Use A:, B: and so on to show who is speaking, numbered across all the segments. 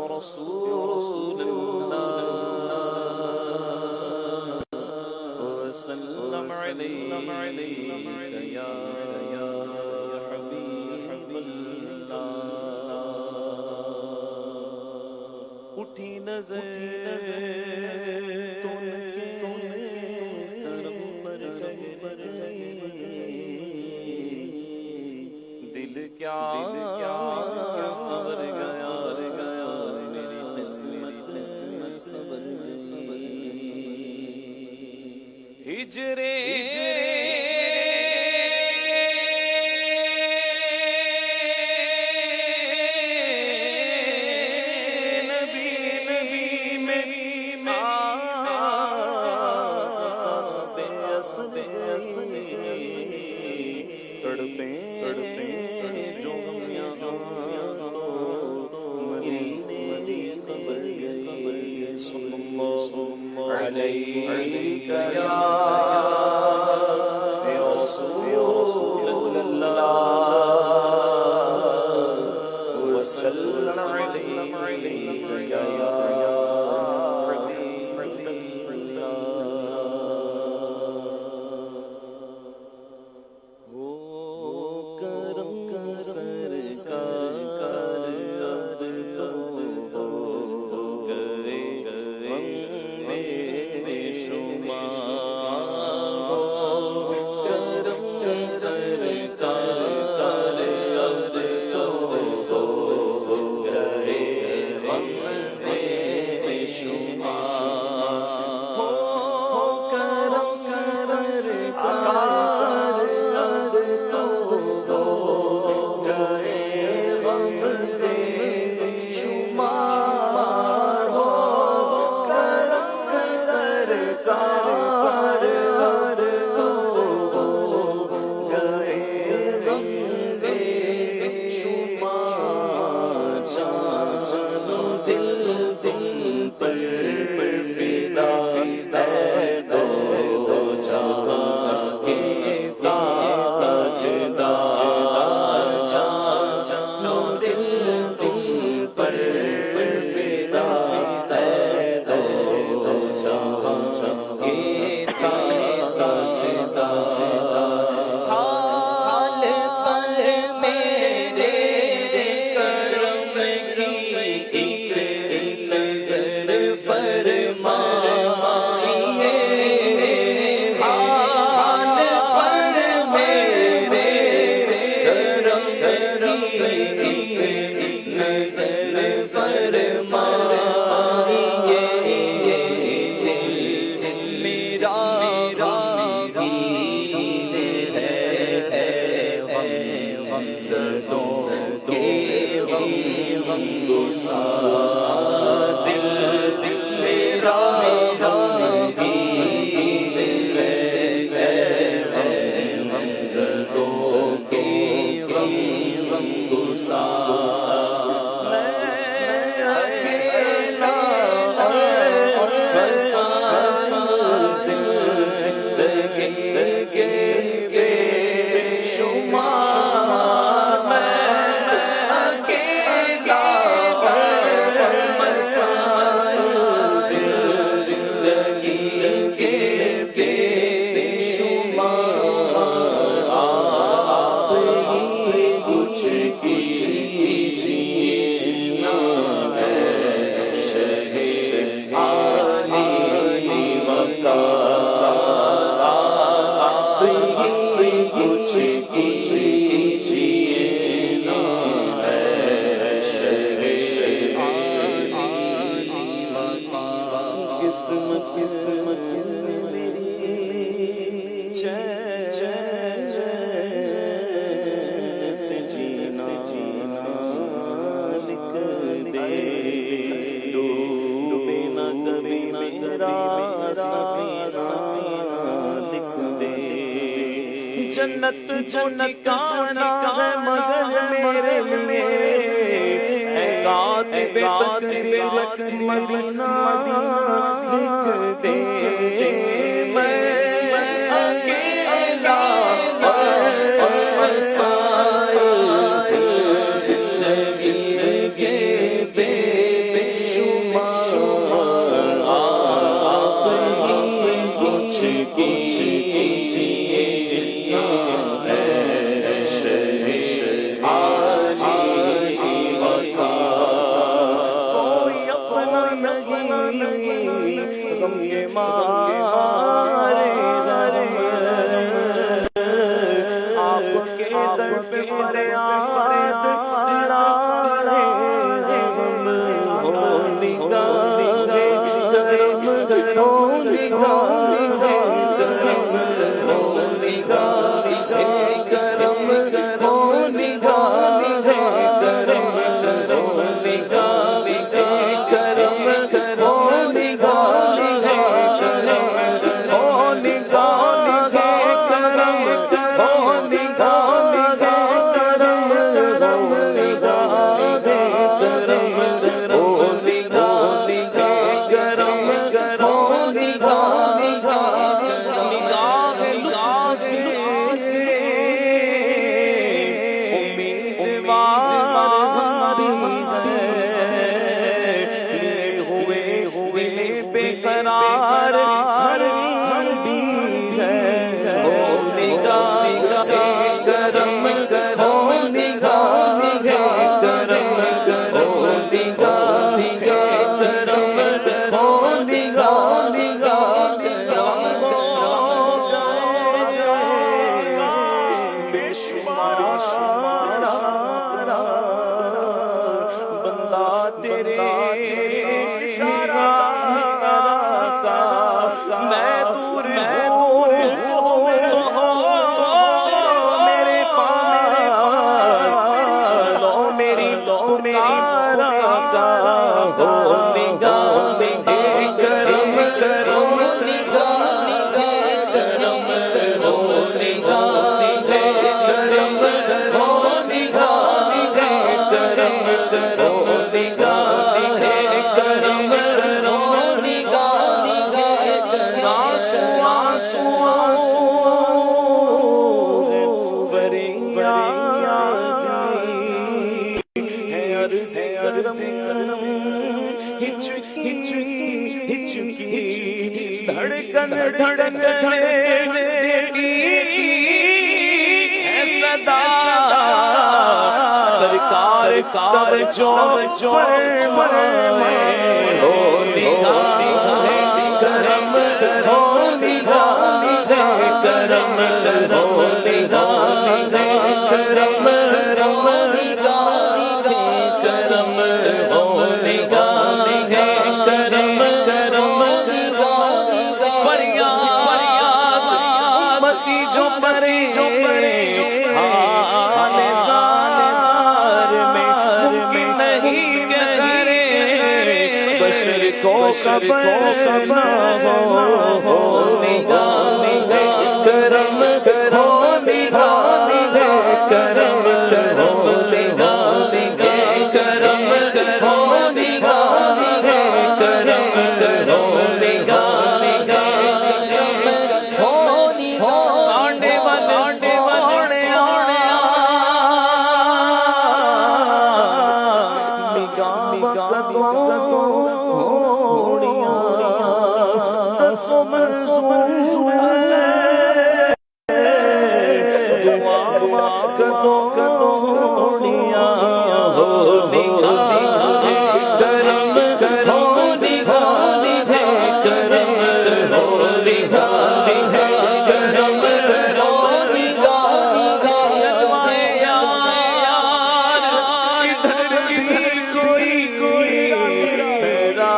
A: رسول الله وسلم عليك يا حبيب الله اٹھی نظر تن کے کرم پر دل کیا سنور گیا میری قسمت سنور ہجرے عليك يا رسول الله وسلم عليك يا حبيب الله ہو کرم سرکار اب تو ہو گئے جنت ٹھکانا ہے مگر میرے لیے اے کاتب تقدیر مدینہ لکھ دے میں اکیلا اور مارے آپ کے در پہ فریاد لائے ہم ہو نگاہ کرم ہو نگاہ کرم ہو نگاہ کرم ہو نگاہ کرم ہو نگاہ کرم ہو نگاہ کرم ہو نگاہ کرم ہو نگاہ کرم ہو نگاہ کرم ہو نگاہ کرم ہو نگاہ قرار ہر بھی ہے ہو نگاہ کرم ہو نگاہ کرم ہو نگاہ کرم ہو نگاہ کرم بے شمار بندہ تیرے میں دور میرے پاس لو میری پکارا کا ہو نگاہ کرم کرم نگاہ کرم ہو نگاہ کرم ہو نگاہ کرم ہو نگاہ کرم ہو دھڑکن دھڑکن دیتی ہے صدا سرکار کار جو فرمائے ہو نگاہ کرم ہو نگاہ کرم ہو نگاہ کرم ہو نگاہ کرم ہو نگاہ کرم کرم فریاد امتی جو پڑے حال زار میں ممکن نہیں کہ کرے بشر کو صبر نہ ہو نگاہ کرم ہو نگاہ کرم ہو نگاہ کرم ہو نگاہ کرم ہو نگاہ ساڈے ول سونیا نگاہ ہونیاں دسو منظور دعا کدوں ہونیاں ہو نگاہ کرم ہو نگاہ کرم ہو نگاہ کرم ہو نگاہ شرمائے یار ادھر بھی کوئی میرا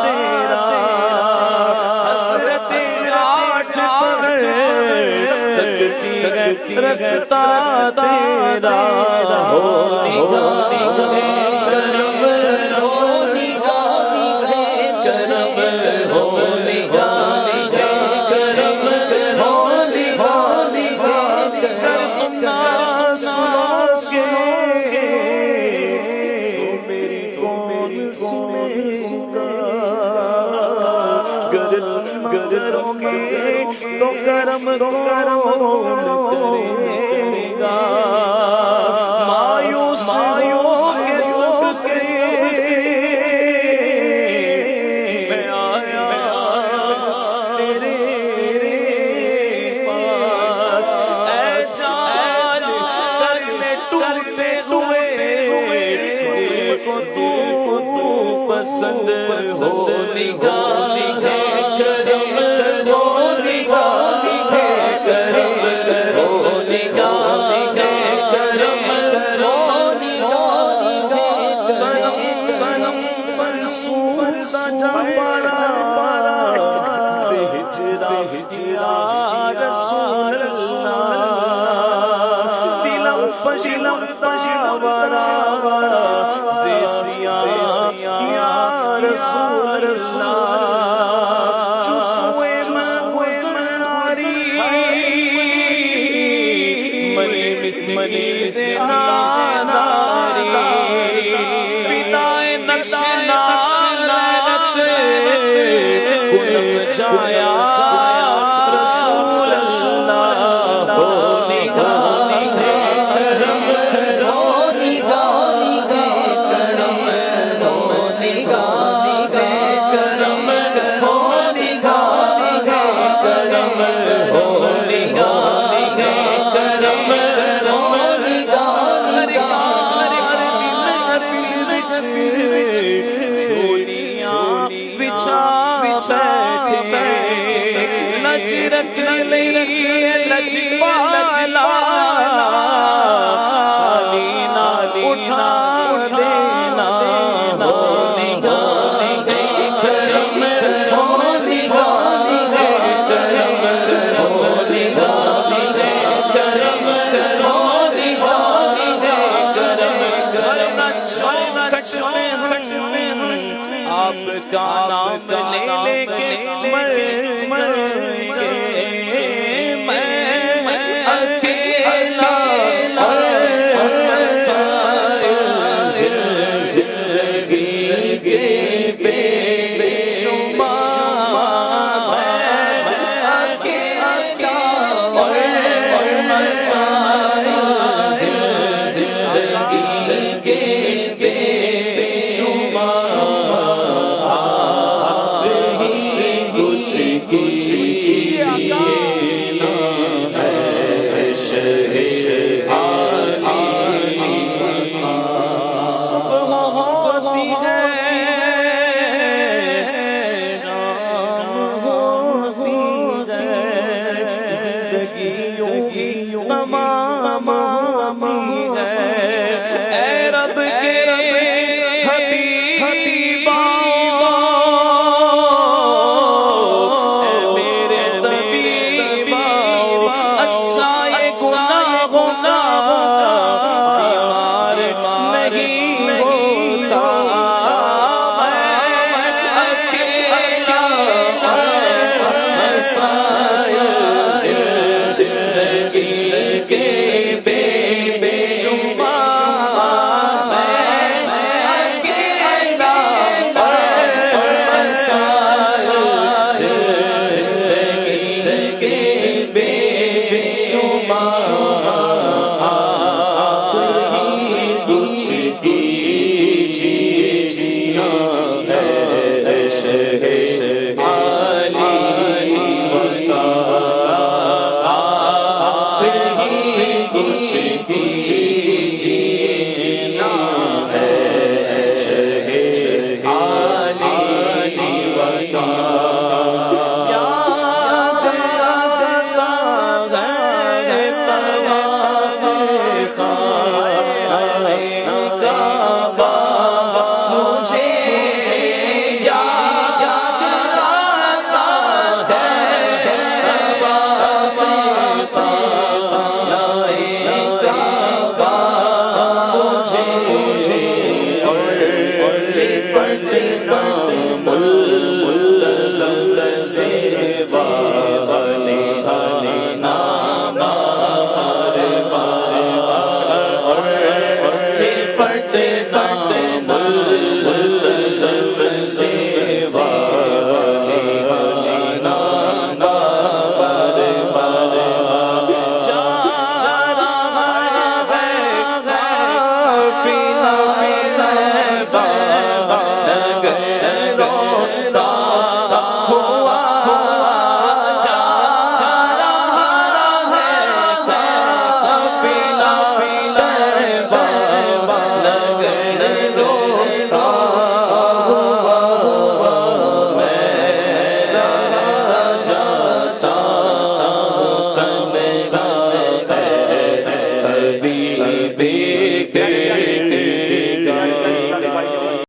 A: تیرا حسرت آٹھ تکتی رستا تیرا ہو نگاہ کرم ہو نگاہ کرم ہو نگاہ کرم ہو نگاہ کر تم نہ سنو گے تو میری کون سنے گا گر تم کرو گے تو کرم کون کرے گا مایوس کے سکھ سے میں آیا تیرے پاس اے چال کر میں ٹوٹے ہوئے کو تو پس پسند ہو نگاہ کرم ہو نگاہ کرم ہو نگاہ کرم ہو نگاہ کرم منصور سجا پڑا ہجرا رسول اللہ دلم فشلم تاورا زیسیا یا رسول اللہ چسوے میں گزناری ملی مسملی سے ناداری فدائے نقش نارت گلم جایا رسول اللہ ہو نگاہ کرم ہو نگاہ کرم ہو نگاہ کرم ہو نگاہ کرم ہو نگاہ کرم ہو نگاہ جھولیاں بچھا بیٹھے لج رکھ لئی لج پالا حالی نالی اٹھا دینا ہو نگاہ کرم ہو نگاہ کرم ہو نگاہ کرم ہو نگاہ کرم کچھ میں آپ کا نام لے لے کے مر جائے میں اکیلا اور مسائل زندگی کے بے شمار میں اکیلا اور مسائل زندگی کے بے شمار
B: رو